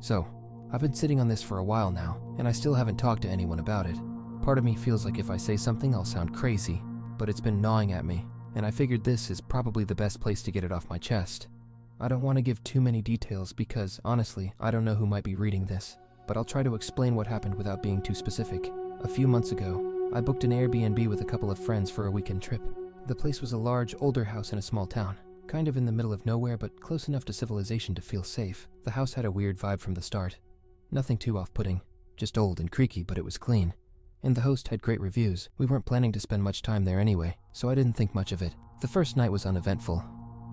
So, I've been sitting on this for a while now, and I still haven't talked to anyone about it. Part of me feels like if I say something I'll sound crazy, but it's been gnawing at me, and I figured this is probably the best place to get it off my chest. I don't want to give too many details because, honestly, I don't know who might be reading this, but I'll try to explain what happened without being too specific. A few months ago, I booked an Airbnb with a couple of friends for a weekend trip. The place was a large, older house in a small town, kind of in the middle of nowhere but close enough to civilization to feel safe. The house had a weird vibe from the start. Nothing too off-putting, just old and creaky, but it was clean. And the host had great reviews. We weren't planning to spend much time there anyway, so I didn't think much of it. The first night was uneventful.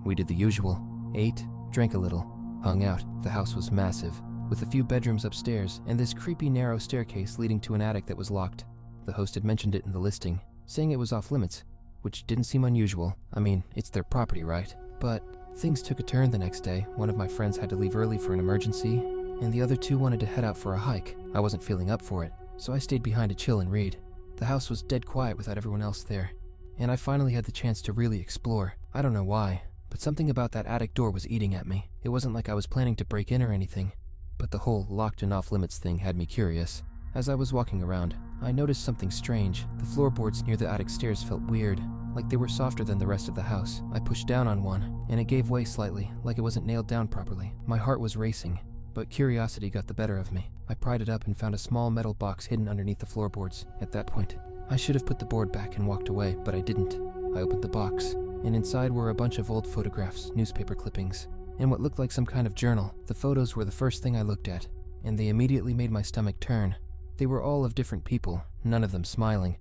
We did the usual, ate, drank a little, hung out. The house was massive, with a few bedrooms upstairs and this creepy narrow staircase leading to an attic that was locked. The host had mentioned it in the listing, saying it was off limits, which didn't seem unusual. I mean, it's their property, right? But things took a turn the next day. One of my friends had to leave early for an emergency, and the other two wanted to head out for a hike. I wasn't feeling up for it, so I stayed behind to chill and read. The house was dead quiet without everyone else there, and I finally had the chance to really explore. I don't know why, but something about that attic door was eating at me. It wasn't like I was planning to break in or anything, but the whole locked and off-limits thing had me curious. As I was walking around, I noticed something strange. The floorboards near the attic stairs felt weird, like they were softer than the rest of the house. I pushed down on one, and it gave way slightly, like it wasn't nailed down properly. My heart was racing, but curiosity got the better of me. I pried it up and found a small metal box hidden underneath the floorboards. At that point, I should have put the board back and walked away, but I didn't. I opened the box, and inside were a bunch of old photographs, newspaper clippings, and what looked like some kind of journal. The photos were the first thing I looked at, and they immediately made my stomach turn. They were all of different people, none of them smiling,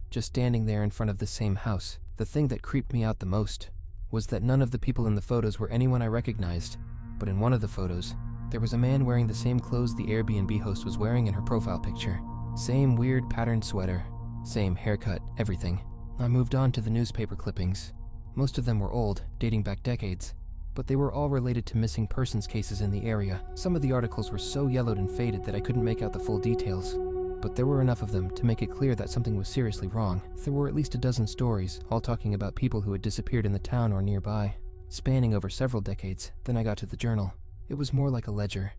just standing there in front of the same house. The thing that creeped me out the most was that none of the people in the photos were anyone I recognized, but in one of the photos, there was a man wearing the same clothes the Airbnb host was wearing in her profile picture. Same weird patterned sweater, same haircut, everything. I moved on to the newspaper clippings. Most of them were old, dating back decades, but they were all related to missing persons cases in the area. Some of the articles were so yellowed and faded that I couldn't make out the full details, but there were enough of them to make it clear that something was seriously wrong. There were at least a dozen stories, all talking about people who had disappeared in the town or nearby, spanning over several decades. Then I got to the journal. It was more like a ledger,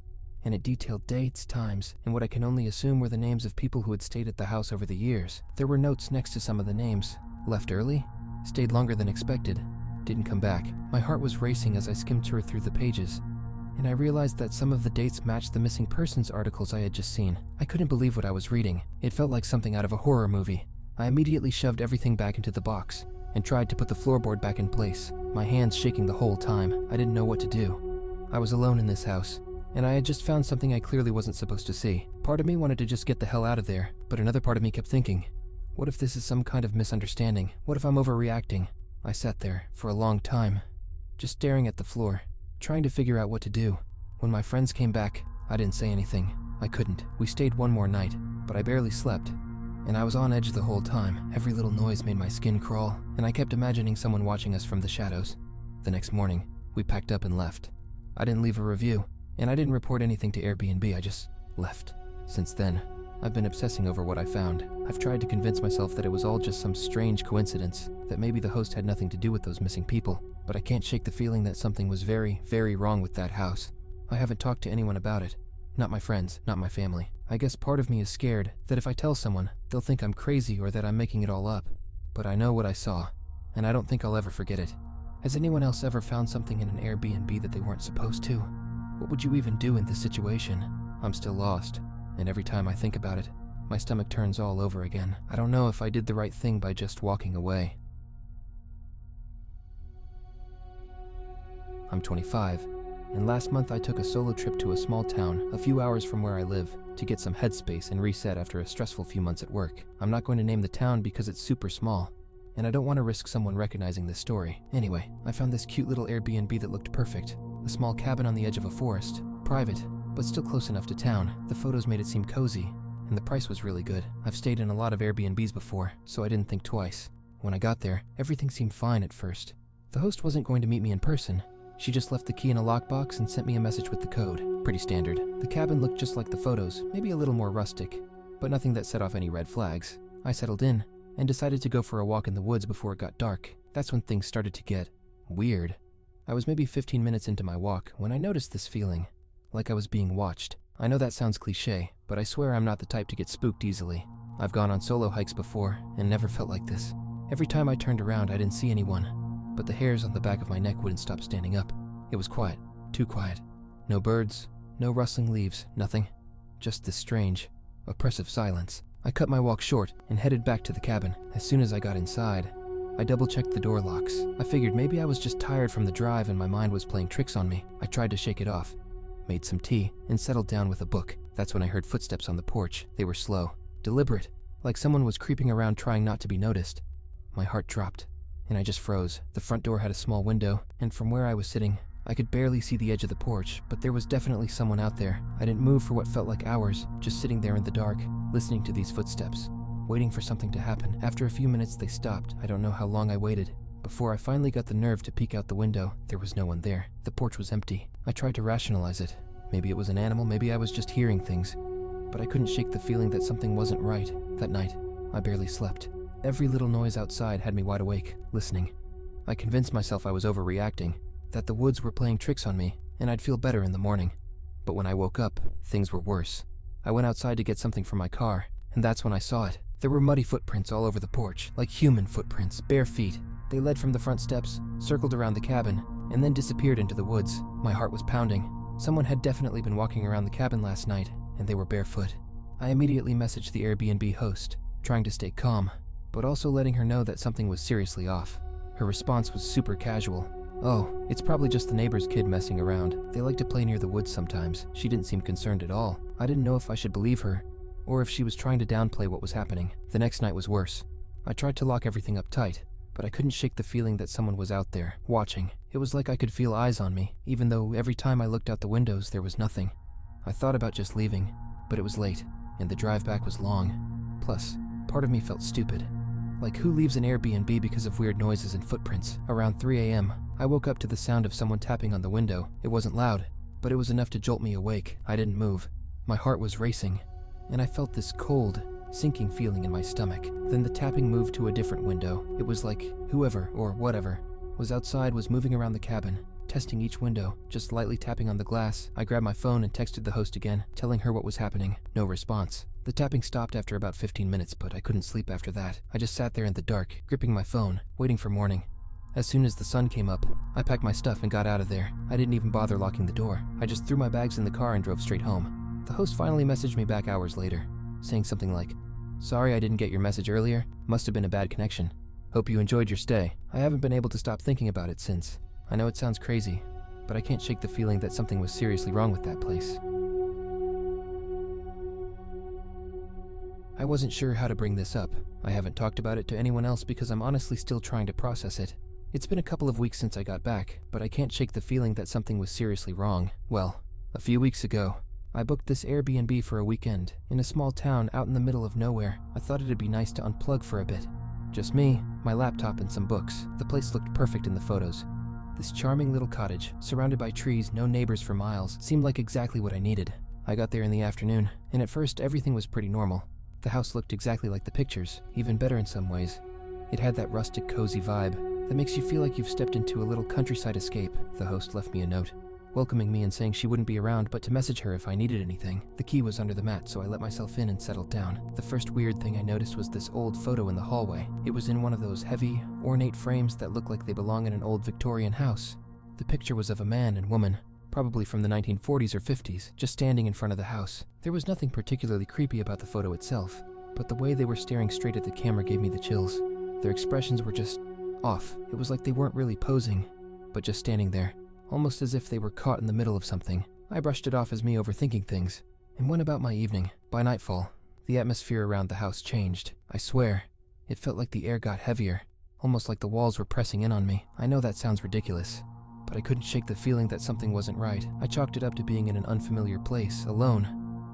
and it detailed dates, times, and what I can only assume were the names of people who had stayed at the house over the years. There were notes next to some of the names. Left early, stayed longer than expected, didn't come back. My heart was racing as I skimmed through the pages, and I realized that some of the dates matched the missing persons articles I had just seen. I couldn't believe what I was reading. It felt like something out of a horror movie. I immediately shoved everything back into the box and tried to put the floorboard back in place, my hands shaking the whole time. I didn't know what to do. I was alone in this house, and I had just found something I clearly wasn't supposed to see. Part of me wanted to just get the hell out of there, but another part of me kept thinking, what if this is some kind of misunderstanding? What if I'm overreacting? I sat there for a long time, just staring at the floor, trying to figure out what to do. When my friends came back, I didn't say anything. I couldn't. We stayed one more night, but I barely slept, and I was on edge the whole time. Every little noise made my skin crawl, and I kept imagining someone watching us from the shadows. The next morning, we packed up and left. I didn't leave a review, and I didn't report anything to Airbnb. I just left. Since then, I've been obsessing over what I found. I've tried to convince myself that it was all just some strange coincidence, that maybe the host had nothing to do with those missing people, but I can't shake the feeling that something was very, very wrong with that house. I haven't talked to anyone about it. Not my friends, not my family. I guess part of me is scared that if I tell someone, they'll think I'm crazy or that I'm making it all up. But I know what I saw, and I don't think I'll ever forget it. Has anyone else ever found something in an Airbnb that they weren't supposed to? What would you even do in this situation? I'm still lost, and every time I think about it, my stomach turns all over again. I don't know if I did the right thing by just walking away. I'm 25, and last month I took a solo trip to a small town a few hours from where I live to get some headspace and reset after a stressful few months at work. I'm not going to name the town because it's super small, and I don't want to risk someone recognizing this story. Anyway, I found this cute little Airbnb that looked perfect. A small cabin on the edge of a forest, private, but still close enough to town. The photos made it seem cozy, and the price was really good. I've stayed in a lot of Airbnbs before, so I didn't think twice. When I got there, everything seemed fine at first. The host wasn't going to meet me in person. She just left the key in a lockbox and sent me a message with the code. Pretty standard. The cabin looked just like the photos, maybe a little more rustic, but nothing that set off any red flags. I settled in and decided to go for a walk in the woods before it got dark. That's when things started to get weird. I was maybe 15 minutes into my walk when I noticed this feeling, like I was being watched. I know that sounds cliche, but I swear I'm not the type to get spooked easily. I've gone on solo hikes before and never felt like this. Every time I turned around, I didn't see anyone, but the hairs on the back of my neck wouldn't stop standing up. It was quiet, too quiet. No birds, no rustling leaves, nothing. Just this strange, oppressive silence. I cut my walk short and headed back to the cabin. As soon as I got inside, I double-checked the door locks. I figured maybe I was just tired from the drive and my mind was playing tricks on me. I tried to shake it off, made some tea, and settled down with a book. That's when I heard footsteps on the porch. They were slow, deliberate, like someone was creeping around trying not to be noticed. My heart dropped, and I just froze. The front door had a small window, and from where I was sitting, I could barely see the edge of the porch, but there was definitely someone out there. I didn't move for what felt like hours, just sitting there in the dark, listening to these footsteps, waiting for something to happen. After a few minutes, they stopped. I don't know how long I waited. Before I finally got the nerve to peek out the window, there was no one there. The porch was empty. I tried to rationalize it. Maybe it was an animal, maybe I was just hearing things. But I couldn't shake the feeling that something wasn't right. That night, I barely slept. Every little noise outside had me wide awake, listening. I convinced myself I was overreacting, that the woods were playing tricks on me, and I'd feel better in the morning. But when I woke up, things were worse. I went outside to get something from my car, and that's when I saw it. There were muddy footprints all over the porch, like human footprints, bare feet. They led from the front steps, circled around the cabin, and then disappeared into the woods. My heart was pounding. Someone had definitely been walking around the cabin last night, and they were barefoot. I immediately messaged the Airbnb host, trying to stay calm, but also letting her know that something was seriously off. Her response was super casual. "Oh, it's probably just the neighbor's kid messing around. They like to play near the woods sometimes." She didn't seem concerned at all. I didn't know if I should believe her, or if she was trying to downplay what was happening. The next night was worse. I tried to lock everything up tight, but I couldn't shake the feeling that someone was out there, watching. It was like I could feel eyes on me, even though every time I looked out the windows there was nothing. I thought about just leaving, but it was late, and the drive back was long. Plus, part of me felt stupid. Like, who leaves an Airbnb because of weird noises and footprints? Around 3 a.m., I woke up to the sound of someone tapping on the window. It wasn't loud, but it was enough to jolt me awake. I didn't move. My heart was racing, and I felt this cold, sinking feeling in my stomach. Then the tapping moved to a different window. It was like whoever, or whatever, was outside was moving around the cabin, testing each window, just lightly tapping on the glass. I grabbed my phone and texted the host again, telling her what was happening. No response. The tapping stopped after about 15 minutes, but I couldn't sleep after that. I just sat there in the dark, gripping my phone, waiting for morning. As soon as the sun came up, I packed my stuff and got out of there. I didn't even bother locking the door. I just threw my bags in the car and drove straight home. The host finally messaged me back hours later, saying something like, "Sorry I didn't get your message earlier. Must have been a bad connection. Hope you enjoyed your stay." I haven't been able to stop thinking about it since. I know it sounds crazy, but I can't shake the feeling that something was seriously wrong with that place. I wasn't sure how to bring this up. I haven't talked about it to anyone else because I'm honestly still trying to process it. It's been a couple of weeks since I got back, but I can't shake the feeling that something was seriously wrong. Well, a few weeks ago, I booked this Airbnb for a weekend in a small town out in the middle of nowhere. I thought it'd be nice to unplug for a bit. Just me, my laptop, and some books. The place looked perfect in the photos. This charming little cottage, surrounded by trees, no neighbors for miles, seemed like exactly what I needed. I got there in the afternoon, and at first everything was pretty normal. The house looked exactly like the pictures, even better in some ways. It had that rustic, cozy vibe that makes you feel like you've stepped into a little countryside escape. The host left me a note, welcoming me and saying she wouldn't be around but to message her if I needed anything. The key was under the mat, so I let myself in and settled down. The first weird thing I noticed was this old photo in the hallway. It was in one of those heavy, ornate frames that look like they belong in an old Victorian house. The picture was of a man and woman, probably from the 1940s or 50s, just standing in front of the house. There was nothing particularly creepy about the photo itself, but the way they were staring straight at the camera gave me the chills. Their expressions were just off. It was like they weren't really posing, but just standing there, almost as if they were caught in the middle of something. I brushed it off as me overthinking things, and went about my evening. By nightfall, the atmosphere around the house changed. I swear, it felt like the air got heavier, almost like the walls were pressing in on me. I know that sounds ridiculous, but I couldn't shake the feeling that something wasn't right. I chalked it up to being in an unfamiliar place, alone,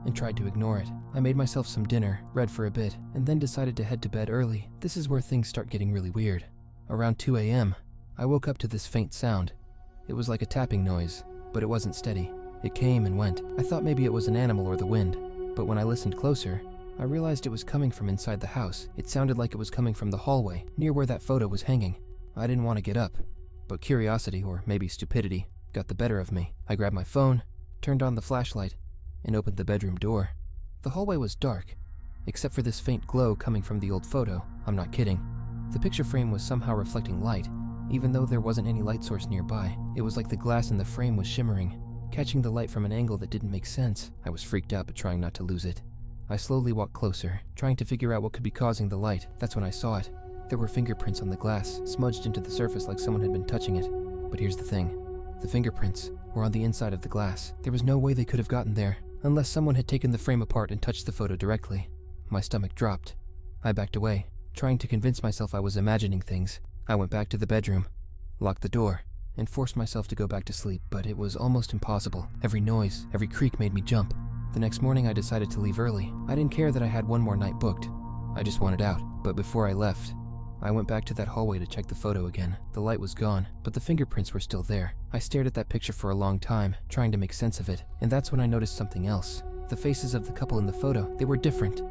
and tried to ignore it. I made myself some dinner, read for a bit, and then decided to head to bed early. This is where things start getting really weird. Around 2 a.m., I woke up to this faint sound. It was like a tapping noise, but it wasn't steady. It came and went. I thought maybe it was an animal or the wind, but when I listened closer, I realized it was coming from inside the house. It sounded like it was coming from the hallway, near where that photo was hanging. I didn't want to get up, but curiosity, or maybe stupidity, got the better of me. I grabbed my phone, turned on the flashlight, and opened the bedroom door. The hallway was dark, except for this faint glow coming from the old photo. I'm not kidding. The picture frame was somehow reflecting light, even though there wasn't any light source nearby. It was like the glass in the frame was shimmering, catching the light from an angle that didn't make sense. I was freaked out but trying not to lose it. I slowly walked closer, trying to figure out what could be causing the light. That's when I saw it. There were fingerprints on the glass, smudged into the surface like someone had been touching it. But here's the thing. The fingerprints were on the inside of the glass. There was no way they could have gotten there, unless someone had taken the frame apart and touched the photo directly. My stomach dropped. I backed away, trying to convince myself I was imagining things. I went back to the bedroom, locked the door, and forced myself to go back to sleep, but it was almost impossible. Every noise, every creak made me jump. The next morning I decided to leave early. I didn't care that I had one more night booked. I just wanted out. But before I left, I went back to that hallway to check the photo again. The light was gone, but the fingerprints were still there. I stared at that picture for a long time, trying to make sense of it, and that's when I noticed something else. The faces of the couple in the photo, they were different.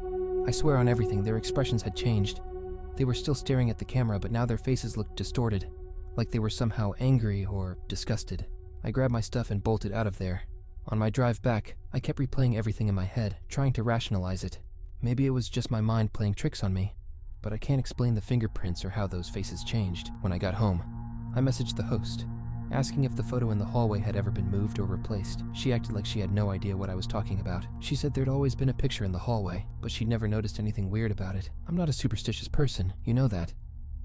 I swear on everything, their expressions had changed. They were still staring at the camera, but now their faces looked distorted, like they were somehow angry or disgusted. I grabbed my stuff and bolted out of there. On my drive back, I kept replaying everything in my head, trying to rationalize it. Maybe it was just my mind playing tricks on me, but I can't explain the fingerprints or how those faces changed. When I got home, I messaged the host, asking if the photo in the hallway had ever been moved or replaced. She acted like she had no idea what I was talking about. She said there'd always been a picture in the hallway, but she'd never noticed anything weird about it. I'm not a superstitious person, you know that.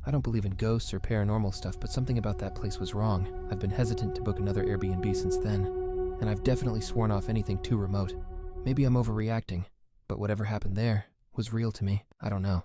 I don't believe in ghosts or paranormal stuff, but something about that place was wrong. I've been hesitant to book another Airbnb since then, and I've definitely sworn off anything too remote. Maybe I'm overreacting, but whatever happened there was real to me. I don't know.